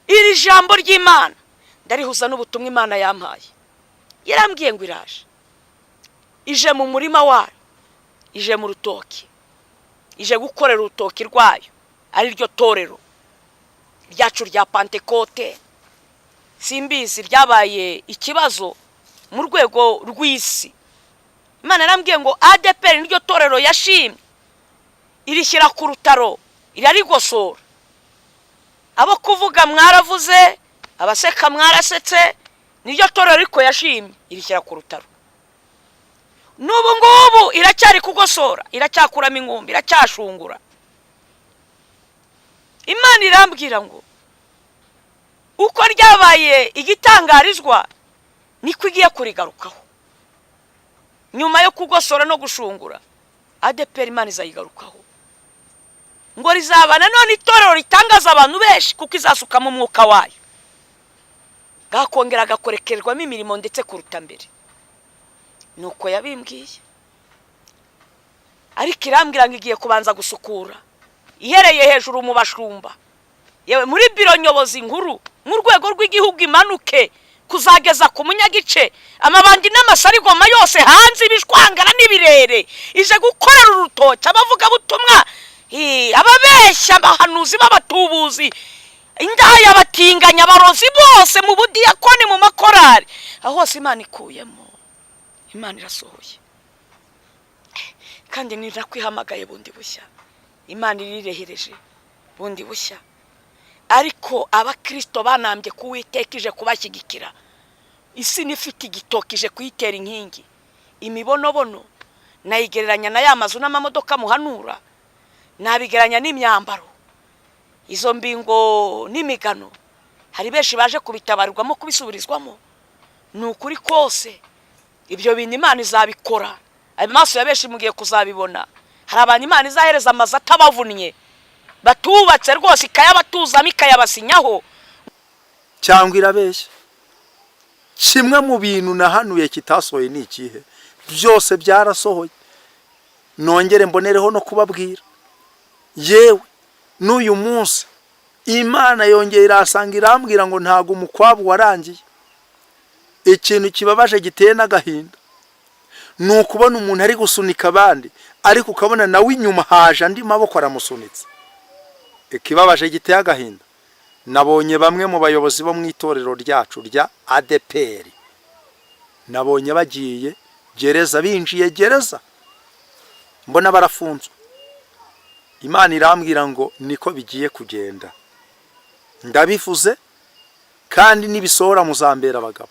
iri jambo ry'Imana ndarihuza n'ubutumwa Imana yampaye. Yarambwiye ngo iraje, ije mu murima wayo, ije mu rutoki, ije gukorera urutoki rwayo, ari ryo torero ryacu rya Pentecote. Simbizi ryabaye ikibazo mu rwego rw'isi. Imana yarambwiye ngo ADPR niryo torero yashimye, irishyira ku rutaro, irarigosora. Abo kuvuga mwaravuze, abaseka mwarasetse, niryo torero ariko yashimye, irishyira ku rutaro. N'ubu ngubu iracyari kugosora, iracyakuramo ingumbi, iracyashungura. Imana irambwira ngo uko ryabaye igitangarizwa niko igiye kurigarukaho. Nyuma yo kugosora no gushungura, ADPR Imana izayigarukaho ngo rizabana none itorero ritangaza abantu benshi, kuko izasuka mu mwuka wayo, gakongera gakorekerwamo imirimo ndetse kuruta mbere. Nuko yabimbwiye. Ariko irambwira ngo igiye kubanza gusukura, ihereye hejuru mu bashumba, yewe muri biro nyobozi nkuru mu rwego rw'igihugu imanuke kuzageza ku munyagice, amabandi n'amasarigoma yose hanze, ibishwangara n'ibirere, ije gukorera urutoki, abavuga butumwa, ababeshya, abahanuzi b'abatubuzi, indaya, abatinganya, abarozi bose mu budiyakoni, mu makorari, aho hose Imana ikuyemo. Imana irasohoye kandi nirakw'ihamagaye bundi bushya. Imana irirehereje bundi bushya. Ariko abakristo banambye kuwitekije kubashyigikira. Isi nifite igitokije kuyitera inkingi. Imibonobono nayigereranya na ya mazu n'amamodoka muhanura, nabigeranya n'imyambaro, izo mbingo n'imigano. Hari benshi baje kubitabarirwamo, kubisubirizwamo. Ni ukuri kose ibyo bintu Imana izabikora. Amaso ya benshi mugiye kuzabibona. Hari abantu Imana izahereza amazu atabavunnye, batubatse rwose, ikayabatuzamo, ikayabasinyaho. Cyangwa irabeshya. Kimwe mu bintu nahanuye kitasohoye ni ikihe? Byose byarasohoye. Nongere mbonereho no kubabwira, yewe n'uyu munsi Imana yongeye irasanga irambwira ngo ntago umukwabu warangiye. Ikintu kibabaje giteye n'agahinda ni ukubona umuntu ari gusunika abandi, ariko ukabona nawe inyuma haje andi maboko aramusunitse. Ikibabaje giteye agahinda, nabonye bamwe mu bayobozi bo mu itorero ryacu rya ADPR, nabonye bagiye gereza, binjiye gereza, mbona barafunzwe. Imana irambwira ngo niko bigiye kugenda. Ndabifuze kandi nibisohora muzambera abagabo.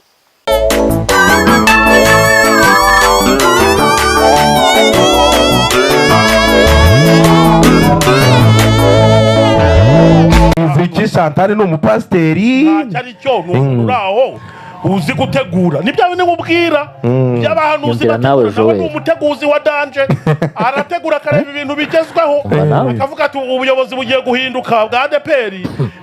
Ziki Chantal ni umupasteri, cyari cyo nuraho uzi gutegura. Nibyo bine mubwira by'abahanuzi bategura, ni umuteguzi wa danje, arategura akareba ibintu bigezweho, akavuga ati ubuyobozi bugiye guhinduka bwa ADPR,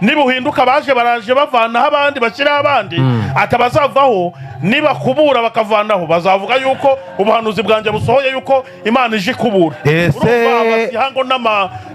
nibuhinduka baje baraje bavanaho abandi bashyira abandi, atabazavaho niba kubura bakavanaho, bazavuga yuko ubuhanuzi bwanje busohoye, yuko Imana ije kubura. Ese hango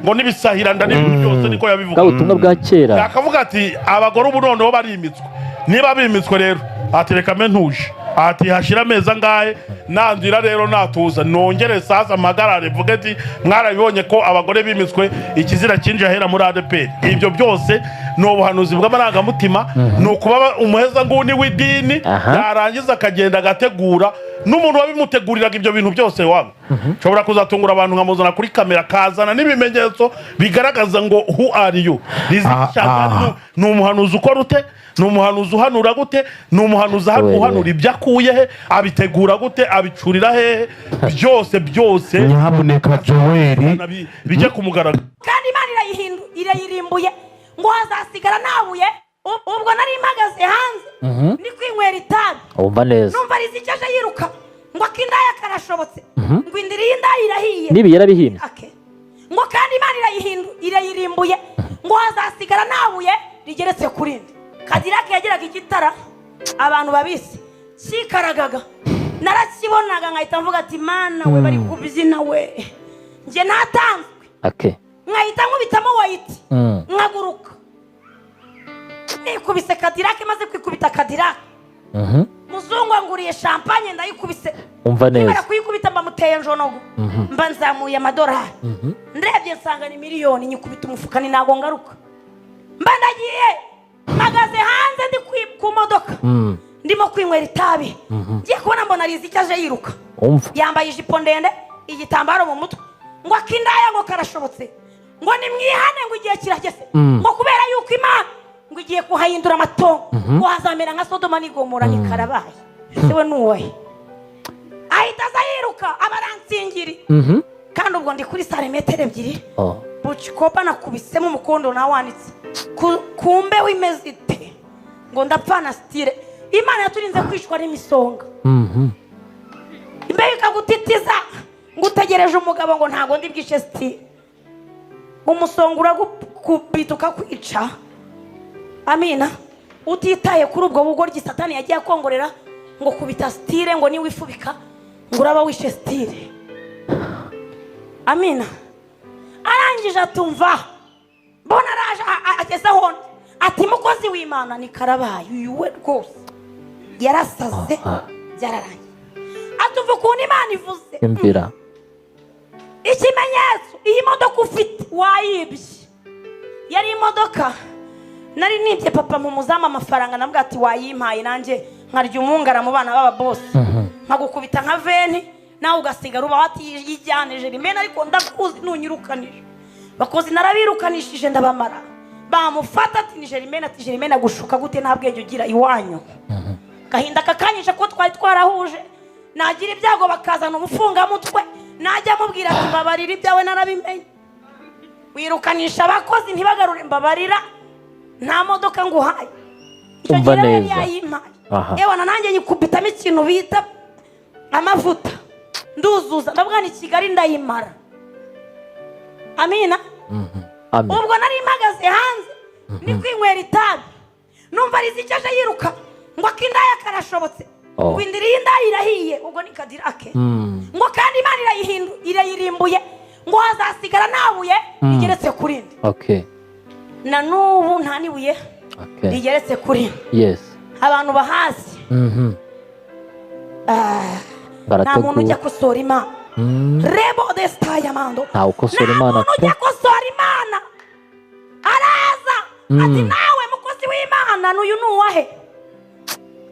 ngo nibisahiranda n'ibintu byose, niko yabivuga ubutumwa bwa kera. akavuga ati abagore ubu noneho barimitswe. Niba bimitswe rero ati reka mentuje, ati hashira ameza ngahe, nandira rero natuza nongere sasa amagarare mvuge ati mwarabibonye ko abagore bimitswe, ikizira kinje ahera muri ADPR. Ibyo byose no ubuhanuzi bw'amarangamutima, no kuba umuheza nguni w'idini, yarangiza akagenda agategura n'umuntu wabimuteguriraga ibyo bintu byose. Wabo nshobora kuzatungura abantu nkamuzana kuri kamera, kazana n'ibimenyetso bigaragaza ngo who are you. Ni umuhanuzi ukora ute? Ni umuhanuzi uhanura gute? Ni umuhanuzi uhanura ibyo akuye he? Abitegura gute? Abicurira he? Byose Nyamuneka Joel bijye kumugaragara. Kandi Imana irayirimbuye ngo hazasigara nabuye. Ubwo nari mpagaze hanze ni kwinywera itabi, umva neza, numva rizicyaje yiruka ngo akindaya karashobotse, ngo indiri y'indaya irahiye, nibi yarabihimye. ngo kandi Imana irayirimbuye ngo hazasigara nabuye rigeretse kurindi. Kadirake yagiraga igitara, abantu babisi kikaragaga, narakibonaga nkahita mvuga ati Mana we bari kubyina we, nje natanzwe. Nkahita nkubitamo wayiti, nkaguruka nikubise Cadillac maze kwikubita Cadillac muzungu anguriye champagne ndayikubise umva neza nimara kuyikubita mbamuteye njonogo mba nzamuye amadolari ndebye nsanga ni miliyoni nyikubita umufuka ni nago ngaruka mba ndagiye magaze hanze ndi ku modoka ndimo kwinywera itabi ngiye kubona mbona Riziki aje yiruka yambaye ijipo ndende igitambaro mu mutwe ngo akindaya ngo karashobotse ngo nimwihane ngo igihe kirageze ngo kubera yuko Imana ngo igiye kuhahindura amatongo ngo hazamera nka Sodoma n'Igomora nikarabaye sewe nuwahe ahita aza yiruka abaransingiri kandi ubwo ndi kuri santimetero ebyiri bucikopa nakubisemo umukondo nawanditse kumbe w'imezite ngo ndapfana stile Imana yaturinze kwishwa n'imisonga imbe ikagutitiza ngo utegereje umugabo ngo ntago ndi bwishe stile umusonga uragukubita ukakwica amina utitaye kuri ubwo bugoryi Satani yagiye akongorera ngo kubita stile ngo ni wifubika ngo uraba wishe stile amina arangije atumva mbona araje ageze aho ati mukozi w'Imana ni karabaye uyu we rwose yarasaze byararangiye atumva ukuntu Imana ivuze imvira ikimenyetso iyi modoka ufite wayibye yari imodoka nari nibye papa mu muzama amafaranga nambwa ati wayimpaye nanjye nkarya umungara mu bana baba boss nkagukubita nka veni nawe ugasigara uba wati yijyaneje rimena ariko ndakuzi nunyirukanije bakozi narabirukanishije ndabamara bamufata ati nije rimena ati rimena gushuka gute nta bwenge ugira iwanyu gahinda kakanyije ko twari twarahuje nagira ibyago bakazana umufunga mutwe najya mubwira ati mbabarira ibyawe narabimenye wirukanisha abakozi ntibagarure mbabarira nta modoka nguhaye umva neza yewe nanjye nyikubitamo ikintu bita amavuta nduzuza ndavuga ni Kigali ndayimara amina ubwo nari mpagaze hanze ni kwinywera itabi numva Riziki aje yiruka ngo akindaya karashobotse ngo indiri indaya irahiye ubwo ni Cadillac ngo kandi Imana irayirimbuye ngo hazasigara nabuye rigeretse kuri ndi na nubu nta nibuye rigeretse kuri yes abantu bahazi nta muntu ujya gusora Imana rebo desitaya mando nta ukosora Imana nta muntu ujya gusora Imana araza ati nawe mukozi w'Imana n'uyu nuwahe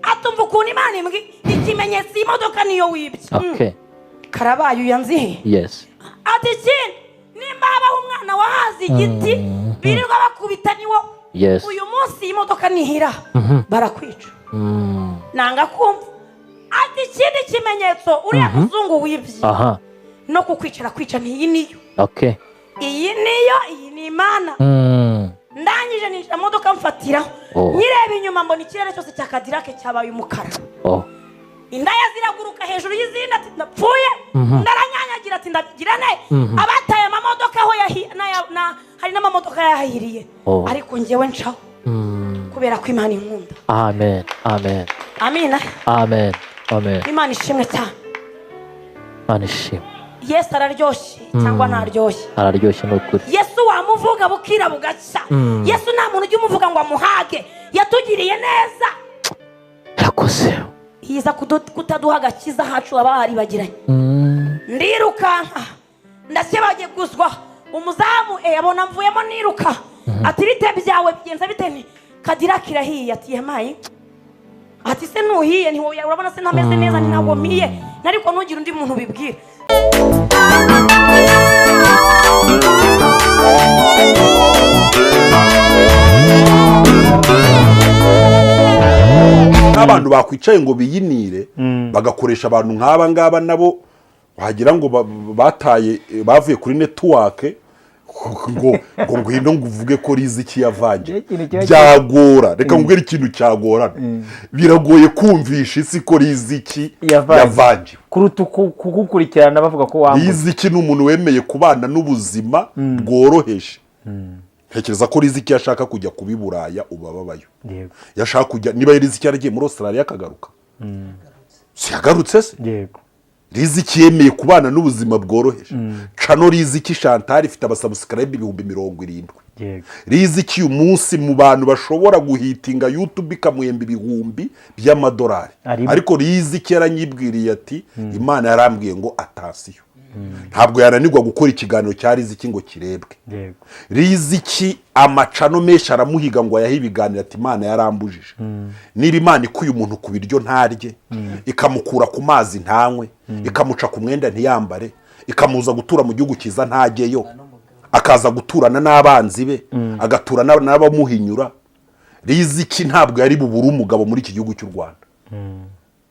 atumva ukuntu Imana imbwi ikimenyetso imodoka niyo wibye karabaye uyanzihe yes ati ikindi nimba habaho umwana wahazi igiti birirwa bakubita niwo uyu munsi imodoka nihira barakwica nanga kumva ati ikindi kimenyetso uriya muzungu wibye no kukwicara kwica n'iyi niyo iyi ni Imana ndangije ninjira modoka mfatira nyireba inyuma mbona ikirere cyose cya Cadillac cyabaye umukara indaya ziraguruka hejuru y'izindi ati ndapfuye ndaranyanyagira ati ndabigira ne abataye amamodoka aho hari n'amamodoka yahiriye ariko njyewe ncaho kubera ko Imana inkunda amen amen amina amen amen Imana ishimwe cyane Imana ishimwe Yesu araryoshye cyangwa ntaryoshye araryoshye n'ukuri Yesu wamuvuga bukira bugacya Yesu nta muntu ujya umuvuga ngo amuhage yatugiriye neza yakoze yiza kutaduha agakiza hacu abahari bagiranye ndirukanka ndakebageguzwa umuzamu abona mvuyemo niruka ati bite byawe bigenza bite ni Cadillac irahiye ati yamaye ati se nuhiye ni wowe urabona se ntameze neza ni ntabwo mpiye nariko nugira undi muntu bibwira n'abantu bakwicaye ngo biyinire bagakoresha abantu nk'aba ngaba nabo wagira ngo bataye bavuye kuri network ngo ngwino nguvuge ko Riziki yavanje byagora reka ngubwire ikintu cyagorana biragoye kumvisha isi ko Riziki yavanje kuruta kugukurikirana bavuga ko wambuye Riziki n'umuntu wemeye kubana n'ubuzima bworoheje ntekereza ko Riziki yashaka kujya kubiburaya ubababayo yashaka kujya niba Riziki yaragiye muri Australia akagaruka si yagarutse se yego Riziki yemeye kubana n'ubuzima bworoheje cano Riziki Chantal ifite abasubscribe 70,000 Riziki uyu munsi mu bantu bashobora guhitinga YouTube ikamuhemba ibihumbi by'amadolari, ariko Riziki yaranyibwiriye ati Imana yarambwiye ngo atasiyo, ntabwo yananirwa gukora ikiganiro cya Riziki ngo kirebwe. Riziki amacano menshi aramuhiga ngo ayahe ibiganiro ati Imana yarambujije. Niba Imana ikuye umuntu ku biryo ntarye, ikamukura ku mazi ntanywe, ikamuca ku mwenda ntiyambare, ikamuza gutura mu gihugu cyiza ntajyeyo, akaza guturana n'abanzi be, agaturana n'abamuhinyura, Riziki ntabwo yari bubure umugabo muri iki gihugu cy'u Rwanda.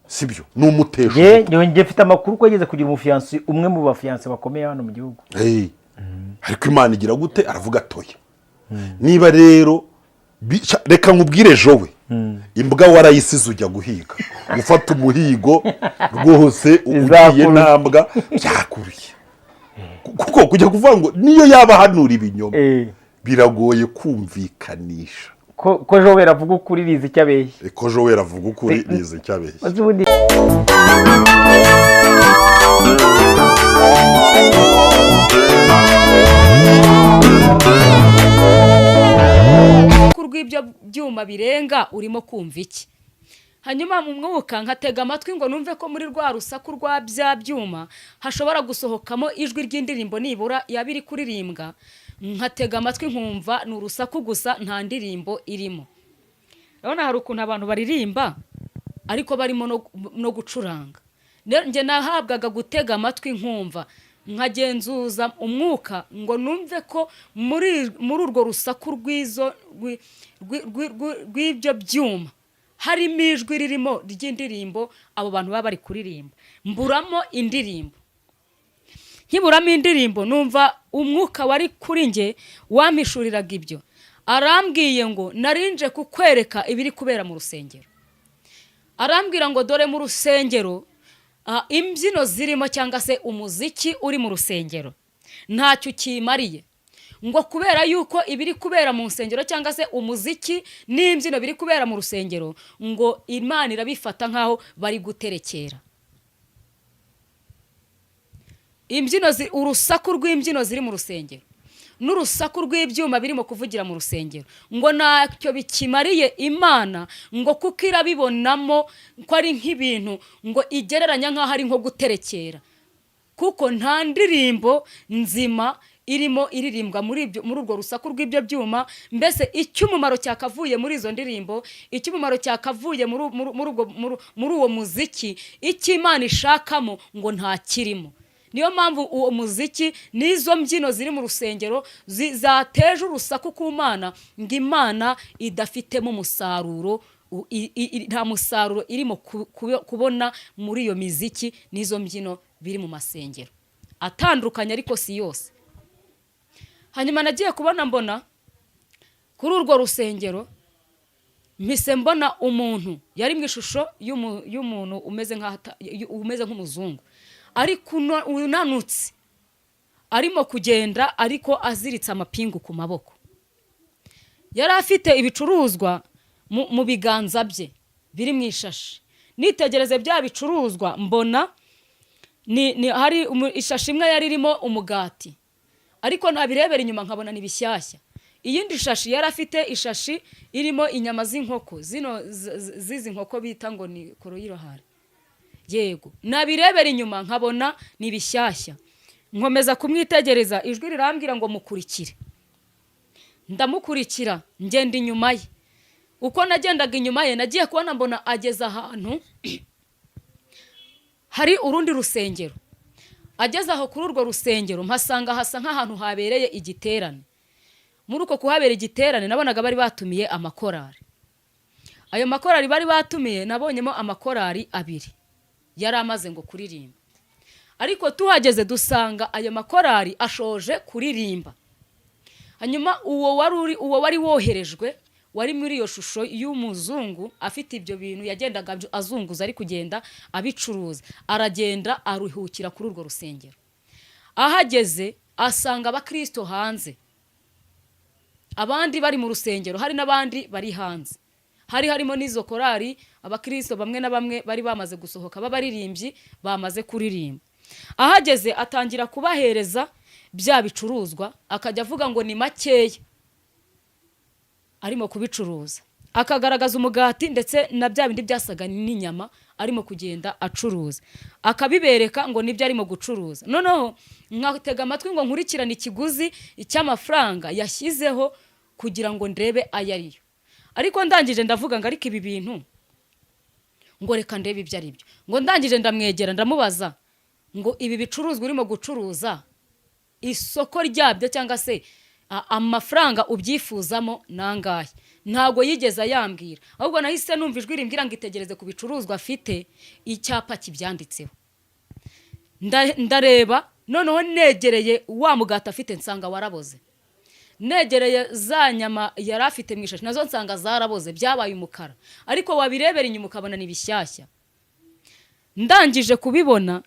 Sibyo n'umutesho. Njye mfite amakuru ko yageze kugira umufiyansi umwe mu bafiyansi bakomeye hano mu gihugu. Ariko Imana igira gute? Aravuga atoya. Niba rero reka nkubwire Jowe, imbwa warayisize ujya guhiga, gufata umuhigo rwose ugiye ntambwa byakuruye, kuko kujya kuvuga ngo niyo yaba hanura ibinyoma biragoye kumvikanisha ko Jowe avuga ukuri Riziki abeshya. Ko Jowe avuga ukuri Riziki abeshya. Kurw'ibyo byuma birenga urimo kumva iki? Hanyuma mu mwuka nkatega amatwi ngo numve ko muri rwa rusaku rwa bya byuma hashobora gusohokamo ijwi ry'indirimbo nibura yabiri kuririmbwa. Nkatega amatwi nkumva ni urusaku gusa nta ndirimbo irimo. Urabona hari ukuntu abantu baririmba ariko barimo no gucuranga. Nge nahabwaga gutega amatwi nkumva nkagenzuza umwuka ngo numve ko muri urwo rusaku rw'ibyo byuma harimo ijwi ririmo ry'indirimbo abo bantu baba bari kuririmba. Mburamo indirimbo. Nkiburamo indirimbo numva umwuka wari kuri nge wampishuriraga ibyo. Arambwiye ngo narinje kukwereka ibiri kubera mu rusengero. Arambwira ngo dore mu rusengero imbyino zirimo cyangwa se umuziki uri mu rusengero ntacyo kimariye, ngo kubera yuko ibiri kubera mu rusengero cyangwa se umuziki n'imbyino biri kubera mu rusengero ngo Imana irabifata nkaho bari guterekera. Urusaku rw'imbyino ziri mu rusengero n'urusaku rw'ibyuma birimo kuvugira mu rusengero ngo ntacyo bikimariye Imana, ngo kuko irabibonamo ko ari nk'ibintu ngo igereranya nk'aho ari nko guterekera, kuko nta ndirimbo nzima irimo iririmbwa muri urwo rusaku rw'ibyo byuma. Mbese icy'umumaro cyakavuye muri izo ndirimbo, icy'umumaro cyakavuye muri uwo muziki, icy'Imana ishakamo ngo nta kirimo. Niyo mpamvu uwo muziki n'izo mbyino ziri mu rusengero zateje urusaku ku Mana, ngo Imana idafitemo umusaruro, nta musaruro irimo kubona muri iyo miziki n'izo mbyino biri mu masengero atandukanye ariko si yose. Hanyuma nagiye kubona mbona kuri urwo rusengero mpise mbona umuntu yari mu ishusho y'umuntu umeze nk'umuzungu, ariko unanutse arimo kugenda ariko aziritse amapingu ku maboko. Yari afite ibicuruzwa mu biganza bye biri mu ishashi. Nitegereze bya bicuruzwa mbona hari ishashi imwe yari irimo umugati, ariko nabirebera inyuma nkabona ni bishyashya. Iyindi shashi yari afite ishashi irimo inyama z'inkoko, zizi nkoko bita ngo ni koroyirohari. Yego nabirebera inyuma nkabona ni bishyashya. Nkomeza kumwitegereza, ijwi rirambwira ngo mukurikire. Ndamukurikira ngenda inyuma ye. Uko nagendaga inyuma ye nagiye kubona mbona ageze ahantu hari urundi rusengero. Ageze aho kuri urwo rusengero mpasanga hasa nk'ahantu habereye igiterane. Muri uko kuhabera igiterane nabonaga bari batumiye amakorari. Ayo makorari bari batumiye nabonyemo amakorari abiri yari amaze ngo kuririmba. Ariko tuhageze dusanga ayo makorari ashoje kuririmba. Hanyuma uwo wari woherejwe wari muri iyo shusho y'umuzungu afite ibyo bintu yagendaga azunguza ari kugenda abicuruza, aragenda aruhukira kuri urwo rusengero. Ahageze asanga abakristo hanze, abandi bari mu rusengero, hari n'abandi bari hanze. Hari harimo n'izo korari abakristo bamwe na bamwe bari bamaze gusohoka b'abaririmbyi bamaze kuririmba. Ahageze atangira kubahereza bya bicuruzwa, akajya avuga ngo ni makeya arimo kubicuruza, akagaragaza umugati ndetse na bya bindi byasaga n'inyama arimo kugenda acuruza, akabibereka ngo nibyo arimo gucuruza. Noneho nkatega amatwi ngo nkurikirane ikiguzi cy'amafaranga yashyizeho kugira ngo ndebe ayariyo. Ariko ndangije ndavuga ngo ariko ibi bintu ngo reka ndebe ibyo ari byo. Ngo ndangije ndamwegera ndamubaza ngo ibi bicuruzwa urimo gucuruza isoko ryabyo cyangwa se amafaranga ubyifuzamo nangahe? Ntago yigeze yambwira, ahubwo nahise numva ijwi rimbwira ngo itegereze ku bicuruzwa afite icyapa kibyanditseho. Ndareba noneho negereye wa mugati afite nsanga waraboze, negereye za nyama yari afite mu ishashi nazo nsanga zaraboze byabaye umukara, ariko wabirebera inyuma ukabona ni bishyashya. Ndangije kubibona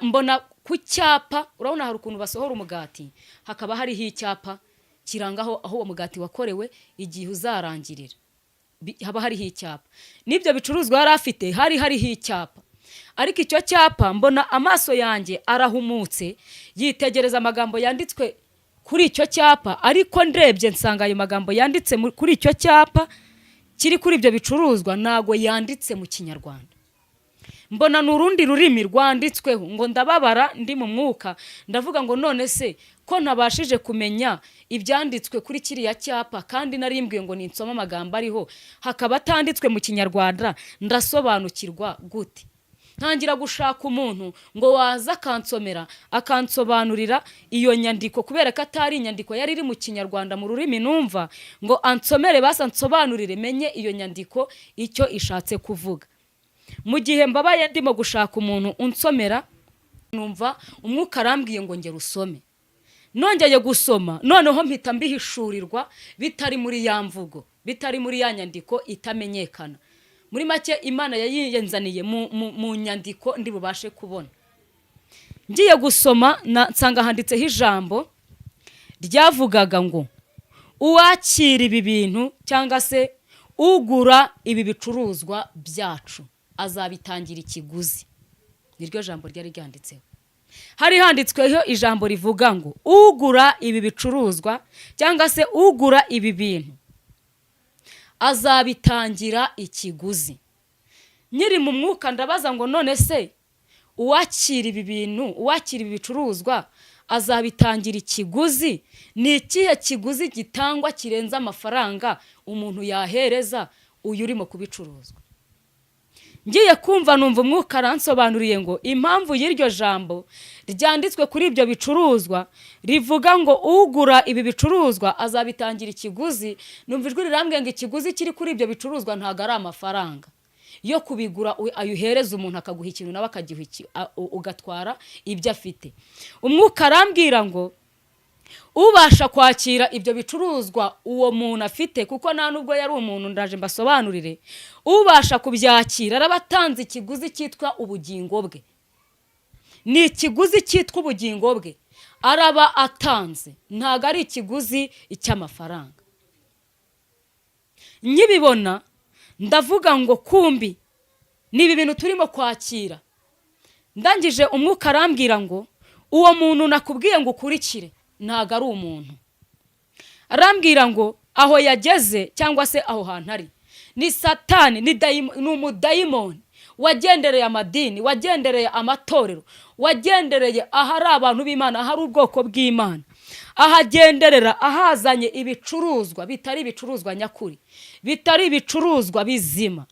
mbona ku cyapa, urabona hari ukuntu basohora umugati hakaba hariho icyapa kirangaho aho uwo mugati wakorewe igihe uzarangirira, haba hariho icyapa. N'ibyo bicuruzwa yari afite hariho icyapa, ariko icyo cyapa mbona amaso yanjye arahumutse yitegereza amagambo yanditswe kuri icyo cyapa, ariko ndebye nsanga ayo magambo yanditse kuri icyo cyapa kiri kuri ibyo bicuruzwa ntago yanditse mu Kinyarwanda. Mbona n'urundi rurimi rwanditsweho, ngo ndababara ndi mu mwuka ndavuga ngo none se ko ntabashije kumenya ibyanditswe kuri kiriya cyapa kandi narimbwiye ngo ninsoma amagambo ariho hakaba atanditswe mu Kinyarwanda, ndasobanukirwa gute? Ntangira gushaka umuntu ngo waza akansomera akansobanurira iyo nyandiko, kubera ko atari inyandiko yari iri mu Kinyarwanda mu rurimi numva, ngo ansomere basansobanurire menye iyo nyandiko icyo ishatse kuvuga. Mu gihe mbabaye ndimo gushaka umuntu unsomera, numva umwuka arambwiye ngo ngere usome. Nongeye gusoma noneho mpita mbihishurirwa bitari muri ya mvugo, bitari muri ya nyandiko itamenyekana. Muri make Imana yayiyenzaniye mu nyandiko ndi bubashe kubona. Ngiye gusoma nsanga handitseho ijambo ryavugaga ngo uwakira ibi bintu cyangwa se ugura ibi bicuruzwa byacu azabitangira ikiguzi. Niryo jambo ryari ryanditseho. Hari handitsweho ijambo rivuga ngo ugura ibi bicuruzwa cyangwa se ugura ibi bintu azabitangira ikiguzi. Nyiri mu mwuka ndabaza ngo none se uwakira ibi bintu, uwakira ibi bicuruzwa azabitangira ikiguzi, ni ikihe kiguzi gitangwa kirenza amafaranga umuntu yahereza uyu urimo kubicuruzwa? Ngiye kumva numva umwuka aransobanuriye ngo impamvu y'iryo jambo ryanditswe kuri ibyo bicuruzwa rivuga ngo ugura ibi bicuruzwa azabitangira ikiguzi, numva ijwi rirambwiye ngo ikiguzi kiri kuri ibyo bicuruzwa ntago ari amafaranga yo kubigura ayuhereza umuntu akaguha ikintu nawe akagiha ugatwara ibyo afite. Umwuka arambwira ngo ubasha kwakira ibyo bicuruzwa uwo muntu afite, kuko nta nubwo yari umuntu, ndaje mbasobanurire, ubasha kubyakira arabatanze ikiguzi cyitwa ubugingo bwe. Ni ikiguzi cyitwa ubugingo bwe araba atanze, ntago ari ikiguzi cy'amafaranga. Nyibibona ndavuga ngo kumbi ni ibi bintu turimo kwakira. Ndangije umwuka arambwira ngo uwo muntu nakubwiye ngo ukurikire ntago ari umuntu. Arambwira ngo aho yageze cyangwa se aho hantu ari ni Satani, ni umudayimoni wagendereye amadini, wagendereye amatorero, wagendereye ahari abantu b'Imana, ahari ubwoko bw'Imana, ahagenderera ahazanye ibicuruzwa bitari ibicuruzwa nyakuri, bitari ibicuruzwa bizima.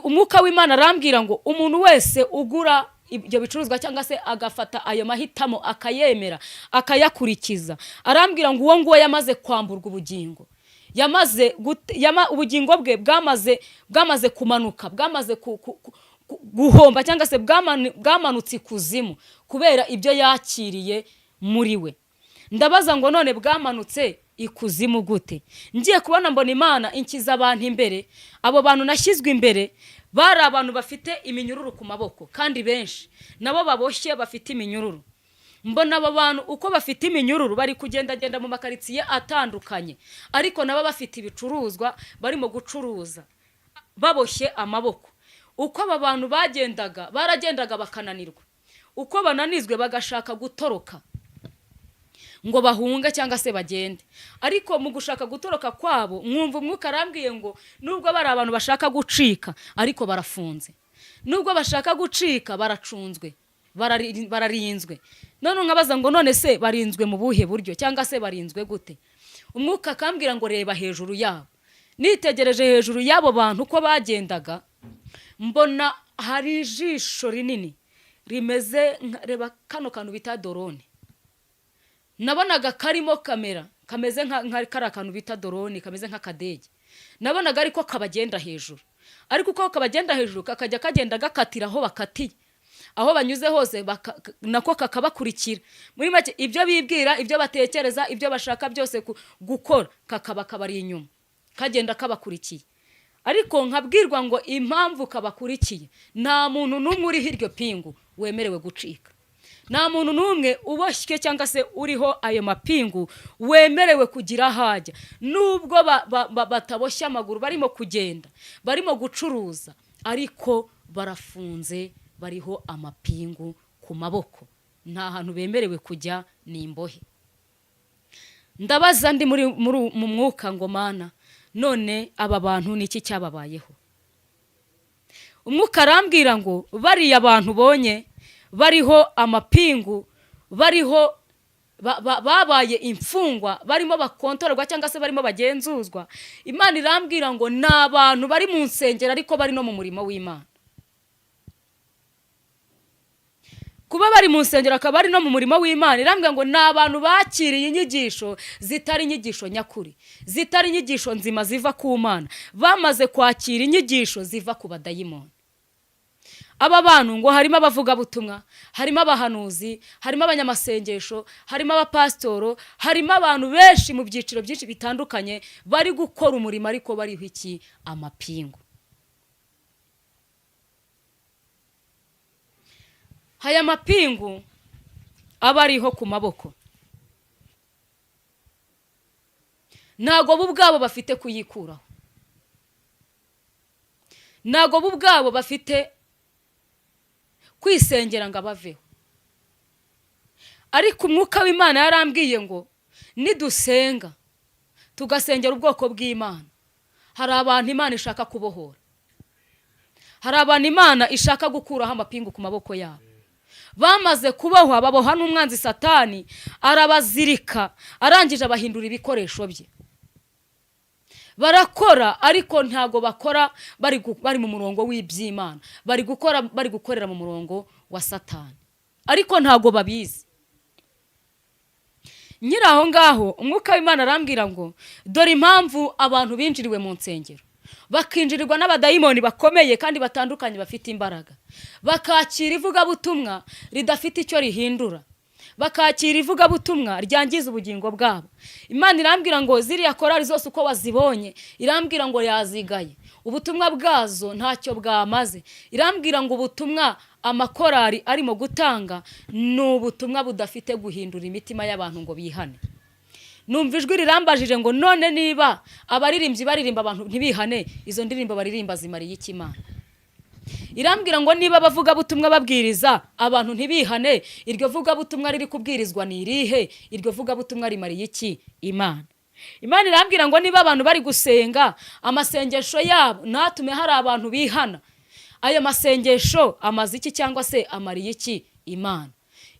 Umwuka w'Imana arambwira ngo umuntu wese ugura ibyo bicuruzwa cyangwa se agafata ayo mahitamo akayemera akayakurikiza, arambwira ngo uwo nguwo yamaze kwamburwa ubugingo, ubugingo bwe bwamaze kumanuka, bwamaze guhomba cyangwa se bwamanutse ikuzimu kubera ibyo yakiriye muri we. Ndabaza ngo none bwamanutse ikuzimu gute? Ngiye kubona mbona Imana inkiza abantu imbere. Abo bantu nashyizwe imbere bari abantu bafite iminyururu ku maboko, kandi benshi nabo baboshye bafite iminyururu. Mbona abo bantu uko bafite iminyururu bari kugendagenda mu makaritsiye atandukanye, ariko nabo bafite ibicuruzwa barimo gucuruza baboshye amaboko. Uko aba bantu baragendaga bakananirwa, uko bananizwe bagashaka gutoroka. ngo bahunge cyangwa se bagende. Ariko mu gushaka gutoroka kwabo mwumva umwuka arambwiye ngo nubwo bari abantu bashaka gucika ariko barafunze, nubwo bashaka gucika baracunzwe, bararinzwe. None nkabaza ngo none se barinzwe mu buhe buryo cyangwa se barinzwe gute? Umwuka akambwira ngo reba hejuru yabo. Nitegereje hejuru y'abo bantu uko bagendaga, mbona hari ijisho rinini rimeze reba kano kantu bita drone. Nabonaga karimo kamera kameze nka kara kantu bita drone kameze nk'akadege. Nabonaga ariko kabagenda hejuru, ariko uko kabagenda hejuru kakajya kagenda gakatira aho bakatiye, aho banyuze hose nako kakabakurikira. Muri make ibyo bibwira, ibyo batekereza, ibyo bashaka byose gukora kakaba kabari inyuma, kagenda kabakurikiye. Ariko nkabwirwa ngo impamvu kabakurikiye, nta muntu n'umwe uri hiryo pingu wemerewe gucika. Nta muntu n'umwe uboshywe cyangwa se uriho ayo mapingu wemerewe kugira hajya. Nubwo bataboshye amaguru barimo kugenda, barimo gucuruza, ariko barafunze, bariho amapingu ku maboko. Nta hantu bemerewe kujya, ni imbohe. Ndabaza ndi mu mwuka ngo Mana, none aba bantu niki cyababayeho? Umwuka arambwira ngo bariya abantu bonye bariho amapingu, bariho babaye imfungwa, barimo bakontorerwa cyangwa se barimo bagenzuzwa. Imana irambwira ngo ni abantu bari mu nsengero ariko bari no mu murimo w'Imana. Kuba bari mu nsengero akaba ari no mu murimo w'Imana, irambwira ngo ni abantu bakiriye inyigisho zitari inyigisho nyakuri, zitari inyigisho nzima ziva ku Mana, bamaze kwakira inyigisho ziva ku badayimoni. Aba bantu ngo harimo abavuga butumwa, harimo abahanuzi, harimo abanyamasengesho, harimo abapastoro, harimo abantu benshi mu byiciro byinshi bitandukanye bari gukora umurimo ariko bariho iki? Amapingu. Haya mapingu abariho ku maboko, ntago bo ubwabo bafite kuyikuraho, ntago bo ubwabo bafite kwisengera ngo abaveho. Ariko umwuka w'Imana yarambwiye ngo nidusenga tugasengera ubwoko bw'Imana, hari abantu Imana ishaka kubohora, hari abantu Imana ishaka gukuraho amapingu ku maboko yabo. Bamaze kubohwa, baboha n'umwanzi Satani, arabazirika, arangije abahindura ibikoresho bye. Barakora ariko ntago bakora bari mu murongo w'iby'Imana, bari gukorera mu murongo wa Satani, ariko ntago babizi. Nyiraho ngaho umwuka w'Imana arambwira ngo dore impamvu abantu binjiriwe mu nsengero, bakinjirirwa n'abadayimoni bakomeye kandi batandukanye bafite imbaraga, bakakira ivugabutumwa ridafite icyo rihindura, bakakira ivugabutumwa ryangiza ubugingo bwabo. Imana irambwira ngo ziriya korari zose uko wazibonye, irambwira ngo yazigaye, ubutumwa bwazo ntacyo bwamaze. Irambwira ngo ubutumwa amakorari arimo gutanga ni ubutumwa budafite guhindura imitima y'abantu ngo bihane. Numva ijwi rirambajije ngo none niba abaririmbyi baririmba abantu ntibihane, izo ndirimbo baririmba zimariye iki Imana? Irambwira ngo niba bavuga butumwa babwiriza abantu ntibihane, iryo vuga butumwa riri kubwirizwa ni irihe? Iryo vuga butumwa rimariye iki Imana? Imana irambwira ngo niba abantu bari gusenga amasengesho yabo natume hari abantu bihana, ayo masengesho amaze iki cyangwa se amariye iki Imana?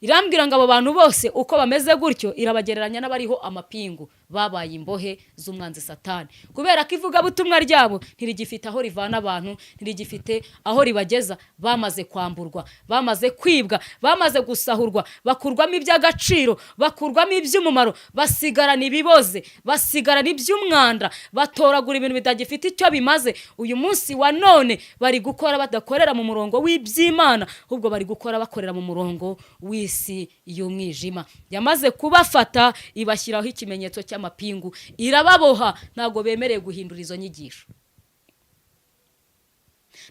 Irambwira ngo abo bantu bose uko bameze gutyo irabagereranya n'abariho amapingu, babaye imbohe z'umwanzi Satani, kubera ko ivuga butumwa ryabo ntirigifite aho rivana abantu, ntirigifite aho ribageza. Bamaze kwamburwa, bamaze kwibwa, bamaze gusahurwa, bakurwamo iby'agaciro, bakurwamo iby'umumaro, basigarana ibiboze, basigarana iby'umwanda, batoragura ibintu bitagifite icyo bimaze. Uyu munsi wa none bari gukora badakorera mu murongo w'iby'Imana, ahubwo bari gukora bakorera mu murongo w'isi y'umwijima. Yamaze kubafata ibashyiraho ikimenyetso cy'amapingu, irababoha. Ntago bemereye guhindura izo nyigisho,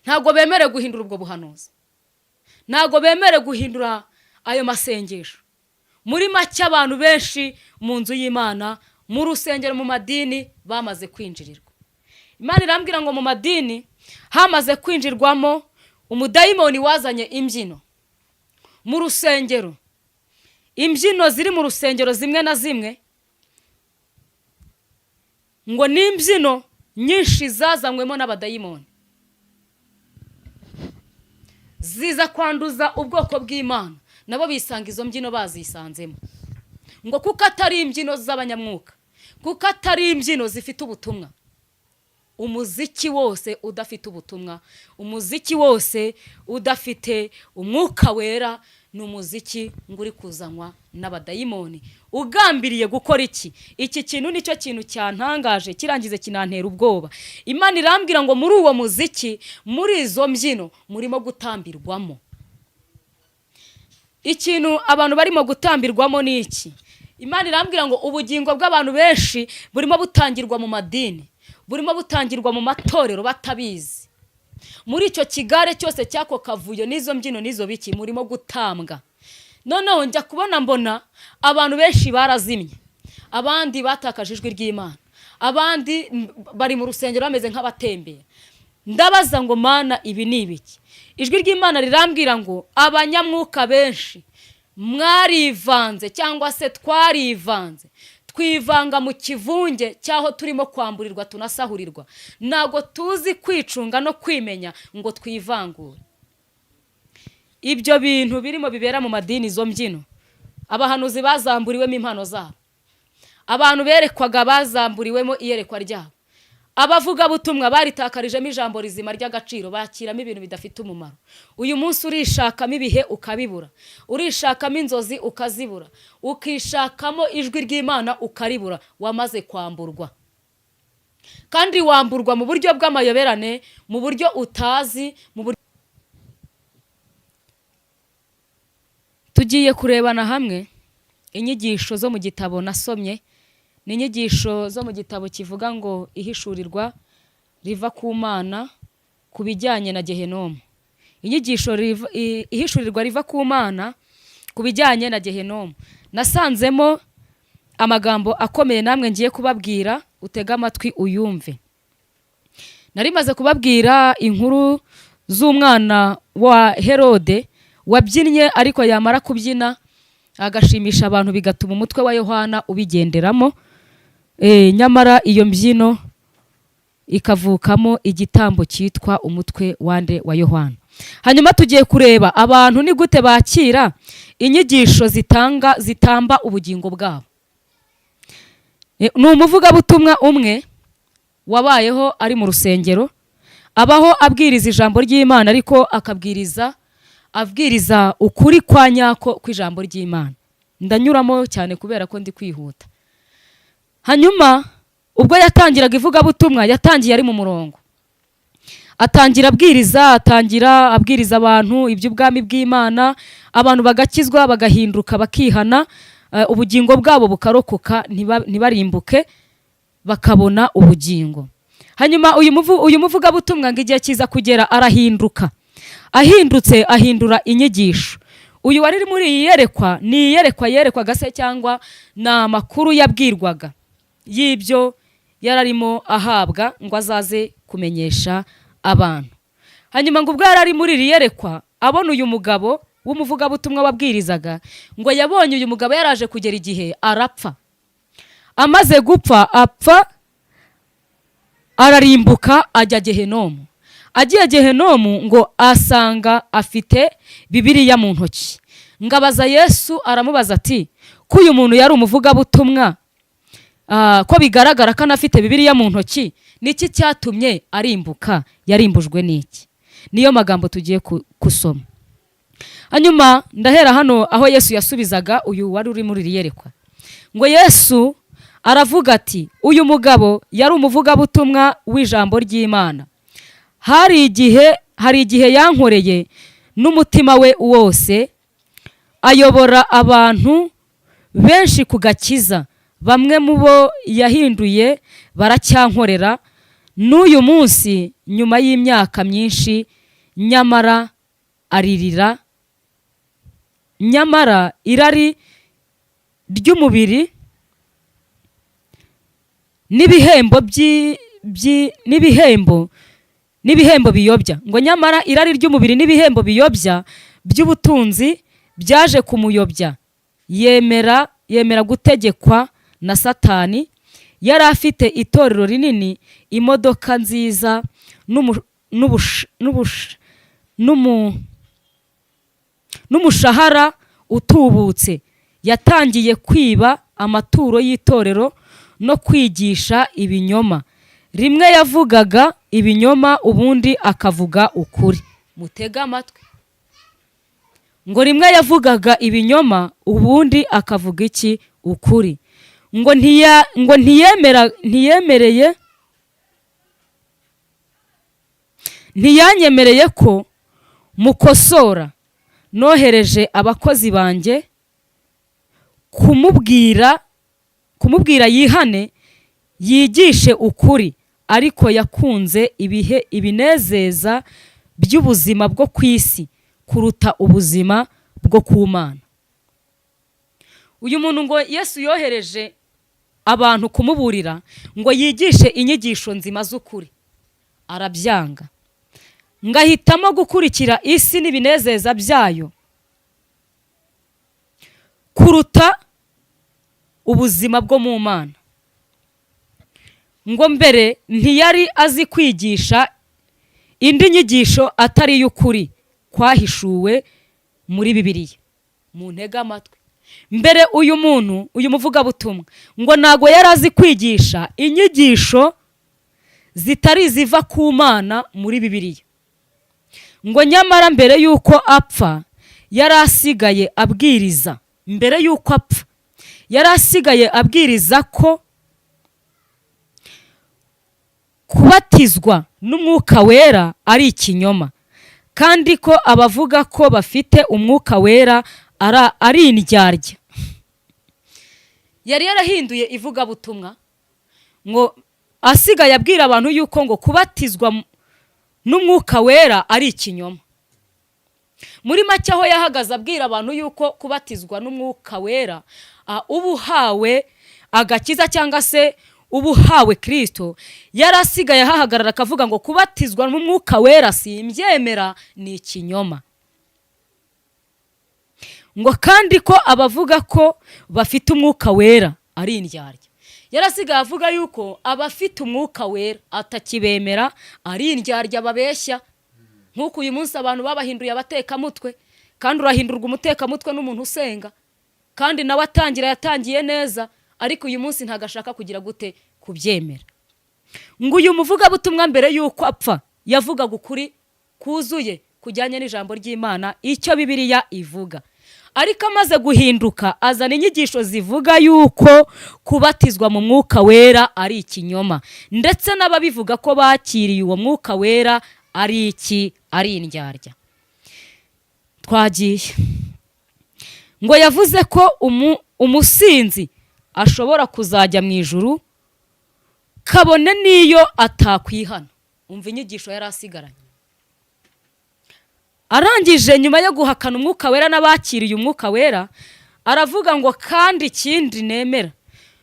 ntago bemereye guhindura ubwo buhanuzi, ntago bemereye guhindura ayo masengesho. Muri make abantu benshi mu nzu y'Imana, mu rusengero, mu madini bamaze kwinjirirwa. Imana irambwira ngo mu madini hamaze kwinjirwamo umudayimoni wazanye imbyino. Mu rusengero imbyino ziri mu rusengero zimwe na zimwe ngo ni imbyino nyinshi zazanywemo n'abadayimoni ziza kwanduza ubwoko bw'Imana, nabo bisanga izo mbyino bazisanzemo, ngo kuko atari imbyino z'abanyamwuka, kuko atari imbyino zifite ubutumwa. Umuziki wose udafite ubutumwa, umuziki wose udafite umwuka wera, ni umuziki ngo uri kuzanwa n'abadayimoni ugambiriye gukora iki. Iki kintu nicyo kintu cyantangaje kirangize kinantera ubwoba. Imana irambwira ngo muri uwo muziki, muri izo mbyino murimo gutambirwamo. Ikintu abantu barimo gutambirwamo ni iki? Imana irambwira ngo ubugingo bw'abantu benshi burimo butangirwa mu madini, burimo butangirwa mu matorero batabizi. Muri icyo kigare cyose cyako kavuyo n'izo mbyino n'izo biki murimo gutambwa. Noneho njya kubona mbona abantu benshi barazimye, abandi batakaje ijwi ry'Imana, abandi bari mu rusengero bameze nk'abatembera. Ndabaza ngo Mana, ibi ni ibiki? Ijwi ry'Imana rirambwira ngo abanyamwuka benshi mwarivanze cyangwa se twarivanze, twivanga mu kivunge cyaho turimo kwamburirwa tunasahurirwa. Ntago tuzi kwicunga no kwimenya ngo twivangure. Ibyo bintu birimo bibera mu madini, izo mbyino, abahanuzi bazamburiwemo impano zabo, abantu berekwaga bazamburiwemo iyerekwa ryabo, abavuga butumwa baritakarijemo ijambo rizima ry'agaciro, bakiramo ibintu bidafite umumaro. Uyu munsi urishakamo ibihe ukabibura, urishakamo inzozi ukazibura, ukishakamo ijwi ry'Imana ukaribura. Wamaze kwamburwa, kandi wamburwa mu buryo bw'amayoberane, mu buryo utazi, mu buryo. Tugiye kurebana hamwe inyigisho zo mu gitabo nasomye. Ni inyigisho zo mu gitabo kivuga ngo ihishurirwa riva ku Mana ku bijyanye na Gehenomu. Ihishurirwa riva ku Mana ku bijyanye na Gehenomu. Nasanzemo amagambo akomeye namwe ngiye kubabwira, utega amatwi uyumve. Nari maze kubabwira inkuru z'umwana wa Herode wabyinnye, ariko yamara kubyina agashimisha abantu bigatuma umutwe wa Yohana ubigenderamo. Nyamara iyo mbyino ikavukamo igitambo cyitwa umutwe wande wa Yohana. Hanyuma tugiye kureba abantu ni gute bakira inyigisho zitamba ubugingo bwabo. Ni umuvugabutumwa umwe wabayeho ari mu rusengero, abaho abwiriza ijambo ry'Imana, ariko abwiriza ukuri kwa nyako kw'ijambo ry'Imana. Ndanyuramo cyane kubera ko ndi kwihuta. Hanyuma ubwo yatangiraga ivugabutumwa, yatangiye ari mu murongo, atangira abwiriza abantu iby'ubwami bw'Imana, abantu bagakizwa, bagahinduka, bakihana, ubugingo bwabo bukarokoka, ntibarimbuke, bakabona ubugingo. Hanyuma uyu muvugabutumwa ngo igihe kiza kugera arahinduka. Ahindutse ahindura inyigisho. Uyu wari muri iyi yerekwa ni yerekwaga se cyangwa ni amakuru yabwirwaga y'ibyo yararimo ahabwa ngo azaze kumenyesha abantu. Hanyuma ngo ubwo yarari muri iri yerekwa, abona uyu mugabo w'umuvugabutumwa wabwirizaga, ngo yabonye uyu mugabo yaraje kugera igihe arapfa. Amaze gupfa, apfa ararimbuka, ajya Gehenomu. Agiye Gehenomu ngo asanga afite Bibiliya mu ntoki. Ngabaza Yesu, aramubaza ati, ko uyu muntu yari umuvugabutumwa, ko bigaragara ko anafite Bibiliya mu ntoki, niki cyatumye arimbuka? Yarimbujwe n'iki? Niyo magambo tugiye kusoma. Hanyuma ndahera hano aho Yesu yasubizaga uyu wari uri muri yerekwa. Ngo Yesu aravuga ati, uyu mugabo yari umuvugabutumwa w'ijambo ry'Imana. Hari igihe yankoreye n'umutima we wose, ayobora abantu benshi ku gakiza. Bamwe mu bo yahinduye baracyankorera n'uyu munsi nyuma y'imyaka myinshi. Nyamara irari ry'umubiri n'ibihembo biyobya. Ngo nyamara irari ry'umubiri n'ibihembo biyobya by'ubutunzi byaje kumuyobya, yemera gutegekwa na Satani. Yari afite itorero rinini, imodoka nziza, n'umushahara utubutse. Yatangiye kwiba amaturo y'itorero no kwigisha ibinyoma. Rimwe yavugaga ibinyoma, ubundi akavuga ukuri. Mutega amatwi. Ngo rimwe yavugaga ibinyoma, ubundi akavuga iki? Ukuri. Ngo ntiyanyemereye ko mukosora. Nohereje abakozi banjye kumubwira yihane, yigishe ukuri, ariko yakunze ibinezeza by'ubuzima bwo ku isi kuruta ubuzima bwo ku Mana. Uyu muntu ngo Yesu yohereje abantu kumuburira ngo yigishe inyigisho nzima z'ukuri, arabyanga. Ngahitamo gukurikira isi n'ibinezeza byayo kuruta ubuzima bwo mu Mana. Ngo mbere ntiyari azi kwigisha indi nyigisho atari y'ukuri kwahishuwe muri Bibiliya. Mu ntega amatwi. Mbere uyu muvugabutumwa ngo ntago yari azi kwigisha inyigisho zitari ziva ku Mana muri Bibiliya. Ngo nyamara mbere yuko apfa yari asigaye abwiriza. Mbere yuko apfa yari asigaye abwiriza ko kubatizwa n'umwuka wera ari ikinyoma, kandi ko abavuga ko bafite umwuka wera ari indyarya. Yari yarahinduye ivugabutumwa ngo asigaye abwira abantu yuko ngo kubatizwa n'umwuka wera ari ikinyoma. Muri make aho yahagaze abwira abantu yuko kubatizwa n'umwuka wera ubuhawe agakiza cyangwa se ubuhawe Kristo, yari asigaye ahahagarara akavuga ngo kubatizwa n'umwuka wera simbyemera, ni ikinyoma. Ngo kandi ko abavuga ko bafite umwuka wera ari indyarya. Yari asigaye avuga yuko abafite umwuka wera atakibemera, ari indyarya babeshya. Nk'uko uyu munsi abantu babahinduye abatekamutwe, kandi urahindurwa umutekamutwe n'umuntu usenga, kandi nawe yatangiye neza, ariko uyu munsi ntagashaka kugira gute kubyemera. Ngo uyu muvugabutumwa mbere yuko apfa yavugaga ukuri kuzuye kujyanye n'ijambo ry'Imana, icyo Bibiliya ivuga. Ariko amaze guhinduka azana inyigisho zivuga yuko kubatizwa mu mwuka wera ari ikinyoma, ndetse n'ababivuga ko bakiriye uwo mwuka wera ari indyarya. Twagiye. Ngo yavuze ko umusinzi ashobora kuzajya mu ijuru kabone niyo atakwihana. Umva inyigisho yari asigaranye. Arangije nyuma yo guhakana umwuka wera n'abakiriye umwuka wera, aravuga ngo kandi ikindi nemera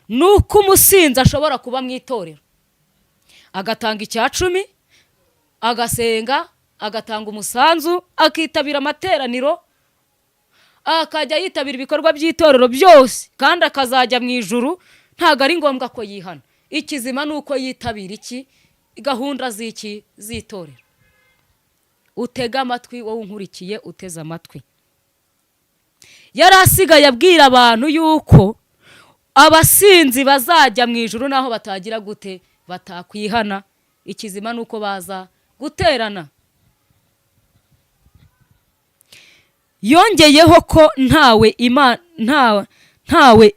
nuko umusinzi ashobora kuba mu itorero, agatanga icya 10, agasenga, agatanga umusanzu, akitabira amateraniro, akajya yitabira ibikorwa by'itorero byose, kandi akazajya mu ijuru. Ntago ari ngombwa ko yihana. Ikizima nuko yitabira gahunda z'itorero. Utega amatwi wowe unkurikiye, uteze amatwi. Yari asigaye abwira abantu yuko abasinzi bazajya mu ijuru naho batagira gute, batakwihana. Ikizima nuko baza guterana. Yongeyeho ko ntawe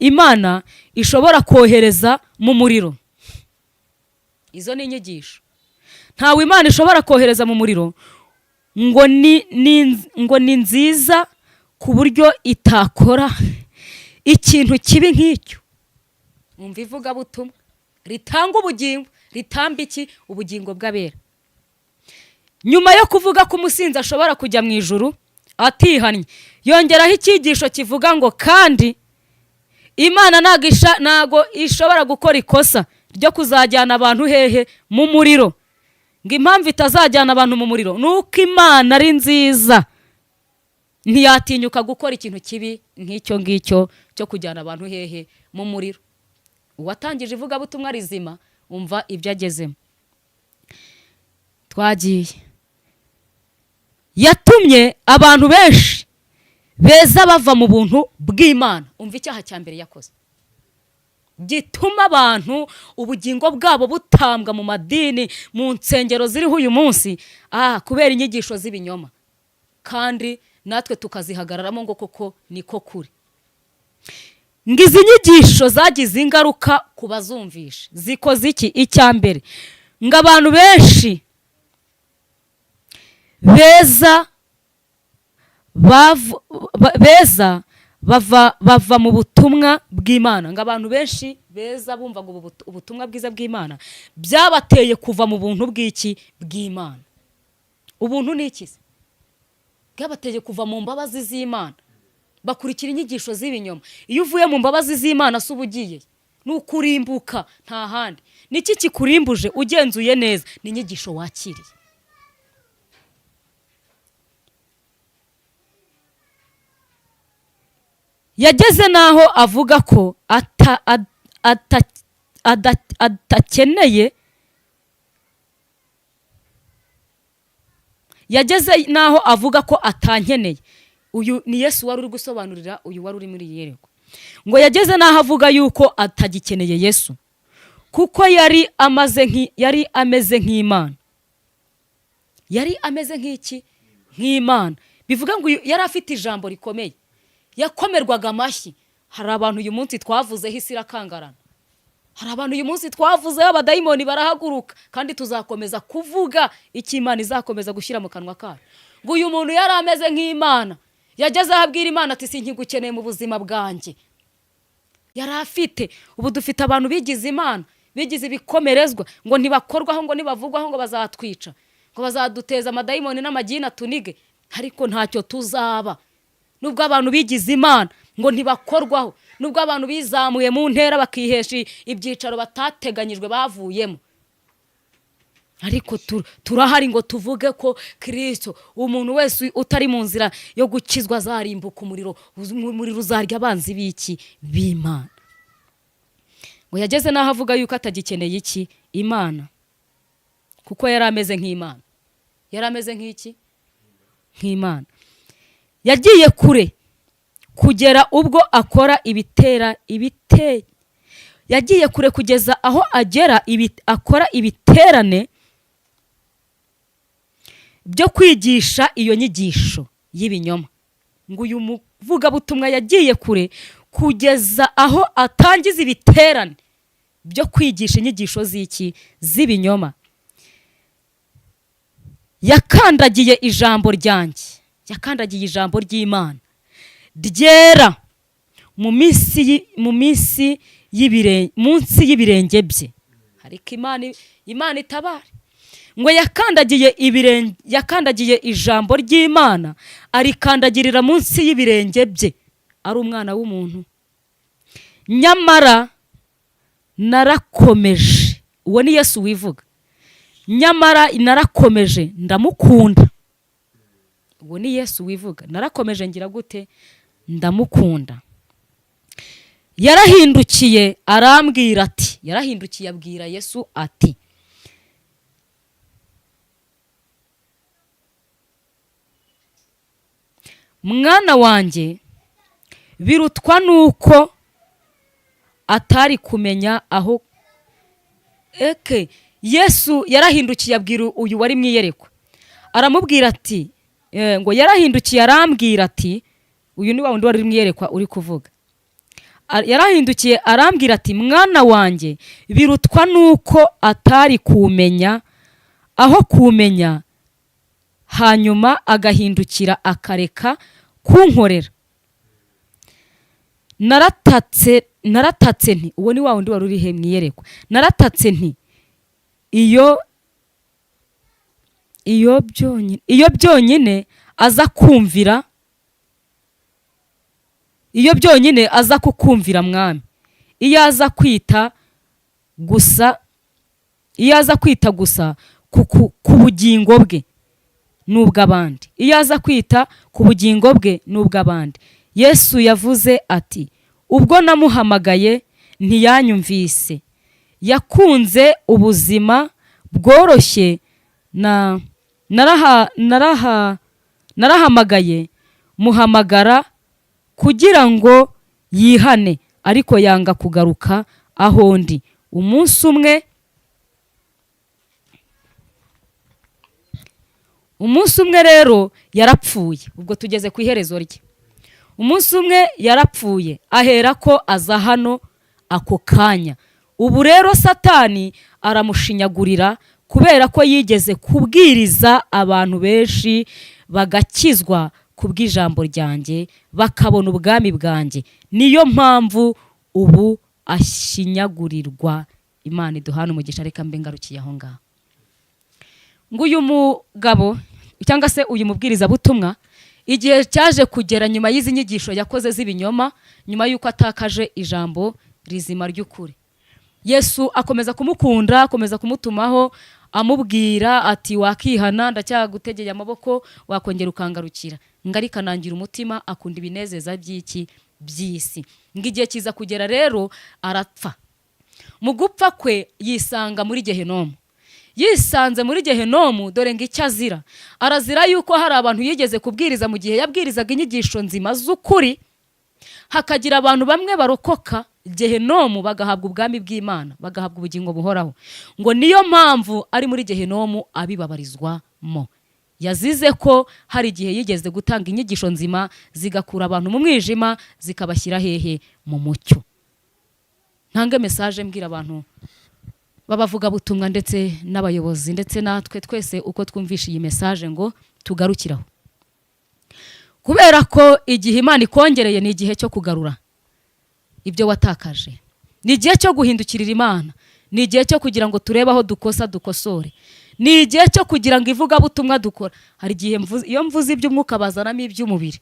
Imana ishobora kohereza mu muriro. Izo ni inyigisho. Ntawe Imana ishobora kohereza mu muriro, ngo ni nziza ku buryo itakora ikintu kibi nk'icyo. Umva ivugabutumwa ritanga ubugingo, ritamba ubugingo bw'abera. Nyuma yo kuvuga ko umusinzi ashobora kujya mu ijuru atihannye, yongeraho icyigisho kivuga ngo kandi Imana ntago ishobora gukora ikosa ryo kuzajyana abantu hehe mu muriro. Ngo impamvu itazajyana abantu mu muriro nuko Imana ari nziza, ntiyatinyuka gukora ikintu kibi nk'icyo ngicyo cyo kujyana abantu hehe mu muriro. Uwatangije ivugabutumwa rizima umva ibyo agezemo. Twagiye. Yatumye abantu benshi beza bava mu buntu bw'Imana. Umva icyaha cya mbere yakoze gituma abantu ubugingo bwabo butambwa mu madini, mu nsengero ziriho uyu munsi kubera inyigisho z'ibinyoma, kandi natwe tukazihagararamo ngo koko niko kuri. Ngizi nyigisho zagize ingaruka ku bazumvisha. Zikoze iki? Icya mbere, ngo abantu benshi beza bava mu butumwa bw'Imana. Ngo abantu benshi beza bumvaga ubutumwa bwiza bw'Imana byabateye kuva mu buntu bw'iki? Bw'Imana. Ubuntu ni iki? Byabateye kuva mu mbabazi z'Imana bakurikira inyigisho z'ibinyoma. Iyo uvuye mu mbabazi z'Imana se ubugiye nukurimbuka nta handi. Niki kikurimbuje? Ugenzuye neza ni inyigisho wakiriye. Yageze naho avuga ko atakeneye, yageze naho avuga ko atankeneye. Uyu ni Yesu wari uri gusobanurira uyu wari uri muri Yeriko. Ngo yageze naho avuga yuko atagikeneye Yesu kuko yari ameze nk'Imana. Yari ameze nk'iki? Nk'Imana. Bivuga ngo yari afite ijambo rikomeye, yakomerwaga amashyi. Hari abantu uyu munsi twavuzeho isi irakangarana. Hari abantu uyu munsi twavuzeho abadayimoni barahaguruka, kandi tuzakomeza kuvuga icyo Imana izakomeza gushyira mu kanwa kayo. Ngo uyu muntu yari ameze nk'Imana, yageze aho abwira Imana ati sinkigukeneye mu buzima bwanjye. Yari afite. Ubu dufite abantu bigize Imana, bigize ibikomerezwa, ngo ntibakorwaho, ngo nibavugwaho ngo bazatwica, ngo bazaduteza amadayimoni n'amagini atunige, ariko ntacyo tuzaba. Nubwo abantu bigize Imana ngo ntibakorwaho, nubwo abantu bizamuye mu ntera bakihesha ibyicaro batateganyijwe bavuyemo, ariko turahari ngo tuvuge ko Kristo, umuntu wese utari mu nzira yo gukizwa azarimbuka umuriro uzarya abanzi b'iki? B'Imana. Ngo yageze naho avuga yuko atagikeneye iki? Imana. Kuko yari ameze nk'Imana. Yari ameze nk'iki? Nk'Imana. Yagiye kure kugera ubwo akora yagiye kure kugeza aho akora ibiterane byo kwigisha iyo nyigisho y'ibinyoma. Ngo uyu muvugabutumwa yagiye kure kugeza aho atangiza ibiterane byo kwigisha inyigisho z'iki? Z'ibinyoma. Yakandagiye ijambo ryanjye, yakandagiye ijambo ry'Imana ryera munsi y'ibirenge bye. Ariko Imana itabare. Ngo yakandagiye ijambo ry'Imana arikandagirira munsi y'ibirenge bye ari umwana w'umuntu. Nyamara narakomeje. Uwo ni Yesu wivuga. Nyamara narakomeje ndamukunda. Uwo ni Yesu wivuga. Narakomeje ngira gute? Ndamukunda. Yarahindukiye arambwira ati, yarahindukiye abwira Yesu ati, mwana wanjye, birutwa nuko atari kumenya aho. Yesu yarahindukiye abwira uyu wari mwiyerekwa, aramubwira ati, ngo yarahindukiye arambwira ati, uyu ni wa wundi wari mwiyerekwa uri kuvuga. Yarahindukiye arambwira ati, mwana wanjye, birutwa nuko atari kumenya aho kumenya, hanyuma agahindukira akareka kunkorera. Naratatse nti, uwo ni wa wundi wari uri mwiyerekwa. Naratatse nti, iyo byonyine aza kumvira, iyo byonyine aza kukumvira mwami, iyo aza kwita gusa ku bugingo bwe n'ubw'abandi, iyo aza kwita ku bugingo bwe n'ubw'abandi. Yesu yavuze ati, ubwo namuhamagaye ntiyanyumvise. Yakunze ubuzima bworoshye, narahamagaye muhamagara kugira ngo yihane, ariko yanga kugaruka aho ndi. Umunsi umwe rero yarapfuye. Ubwo tugeze ku iherezo rye. Umunsi umwe yarapfuye, ahera ko aza hano ako kanya. Ubu rero Satani aramushinyagurira kubera ko yigeze kubwiriza abantu benshi bagakizwa kubw'ijambo ryanjye, bakabona ubwami bwanjye. Niyo mpamvu ubu ashinyagurirwa. Imana iduhana umugisha. Reka mbe ngarukiye aho ngaho. Ngo uyu mugabo cyangwa se uyu mubwiriza butumwa, igihe cyaje kugera nyuma y'izi nyigisho yakoze z'ibinyoma, nyuma y'uko atakaje ijambo rizima ry'ukuri, Yesu akomeza kumukunda, akomeza kumutumaho, amubwira ati wakihana, ndacyagutegeye amaboko, wakongera ukangarukira. Ngarika nangira umutima, akunda ibinezeza by'iki by'isi. Ngigiye kiza kugera rero arapfa. Mu gupfa kwe yisanga muri Gehenomu. Yisanze muri Gehenomu, dore ngo icyo azira. Arazira yuko hari abantu yigeze kubwiriza mu gihe yabwirizaga inyigisho nzima z'ukuri, hakagira abantu bamwe barokoka Gehenomu bagahabwa ubwami bw'Imana, bagahabwa ubugingo buhoraho. Ngo niyo mpamvu ari muri Gehenomu abibabarizwamo. Yazize ko hari igihe yigeze gutanga inyigisho nzima zigakura abantu mu mwijima zikabashyira hehe? Mu mucyo. Ntange message mbwira abantu babavuga butumwa ndetse n'abayobozi ndetse natwe twese uko twumvisha iyi message ngo tugarukiraho. Kubera ko igihe Imana ikongereye ni igihe cyo kugarura ibyo watakaje. Ni igihe cyo guhindukirira Imana. Ni igihe cyo kugira ngo turebe aho dukosa dukosore. Ni igihe cyo kugira ngo ivuga butumwa dukora. Hari igihe iyo mvuze iby'umwuka bazanamo iby'umubiri.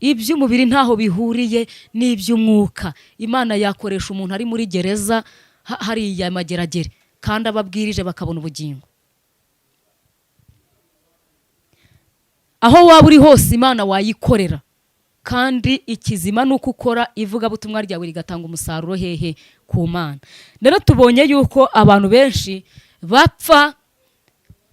Iby'umubiri ntaho bihuriye n'iby'umwuka. Imana yakoresha umuntu ari muri gereza hari ya mageragere kandi ababwirije bakabona ubugingo. Aho waba uri hose Imana wayikorera, kandi ikizima nuko ukora ivuga butumwa ryawe rigatanga umusaruro hehe? Ku Mana. Rero tubonye yuko abantu benshi bapfa,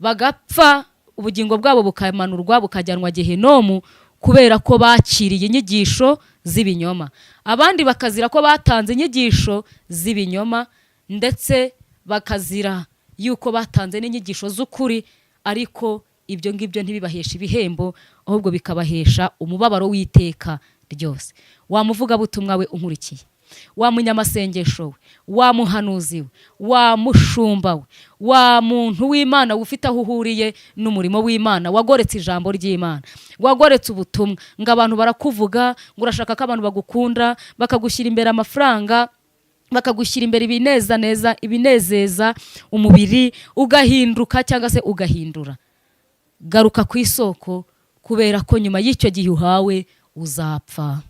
bagapfa, ubugingo bwabo bukamanurwa bukajyanwa Gehenomu kubera ko bakiriye inyigisho z'ibinyoma. Abandi bakazira ko batanze inyigisho z'ibinyoma, ndetse bakazira yuko batanze n'inyigisho z'ukuri, ariko ibyo ngibyo ntibibahesha ibihembo, ahubwo bikabahesha umubabaro w'iteka ryose. Wamuvuga butumwa we unkurikiye, wa munyamasengesho we, wa muhanuzi we, wa mushumba we, wa muntu w'Imana ufite aho uhuriye n'umurimo w'Imana, wagoretse ijambo ry'Imana, wagoretse ubutumwa, ngo abantu barakuvuga, ngo urashaka ko abantu bagukunda, bakagushyira imbere amafaranga, bakagushyira imbere ibinezeza umubiri, ugahinduka cyangwa se ugahindura. Garuka ku isoko, kubera ko nyuma y'icyo gihe uhawe uzapfa,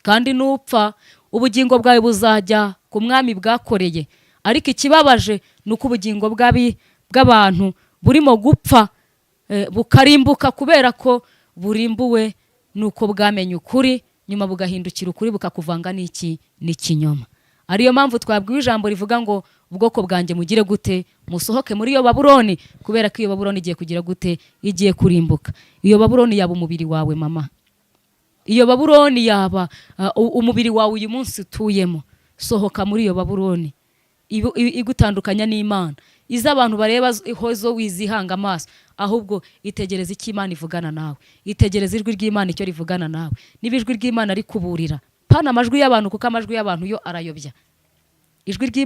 kandi nupfa ubugingo bwawe buzajya ku mwami bwakoreye. Ariko ikibabaje nuko ubugingo bw'abantu burimo gupfa, bukarimbuka kubera ko burimbuwe nuko bwamenye ukuri, nyuma bugahindukira ukuri bukakuvanga n'ikinyoma. Ariyo mpamvu twabwiwe ijambo rivuga ngo ubwoko bwanjye mugire gute? Musohoke muri iyo Babuloni, kubera ko iyo Babuloni igiye kugira gute? Igiye kurimbuka. Iyo Babuloni yaba umubiri wawe mama, iyo Babuloni yaba umubiri wawe uyu munsi utuyemo. Sohoka muri iyo Babuloni igutandukanya n'Imana, iza abantu bareba hozo wizihanga amaso, ahubwo itegereza icyo Imana ivugana nawe, itegereza ijwi ry'Imana icyo rivugana nawe. Niba ijwi ry'Imana rikuburira, pana amajwi y'abantu, kuko amajwi y'abantu yo arayobya. Ijwi ry'Imana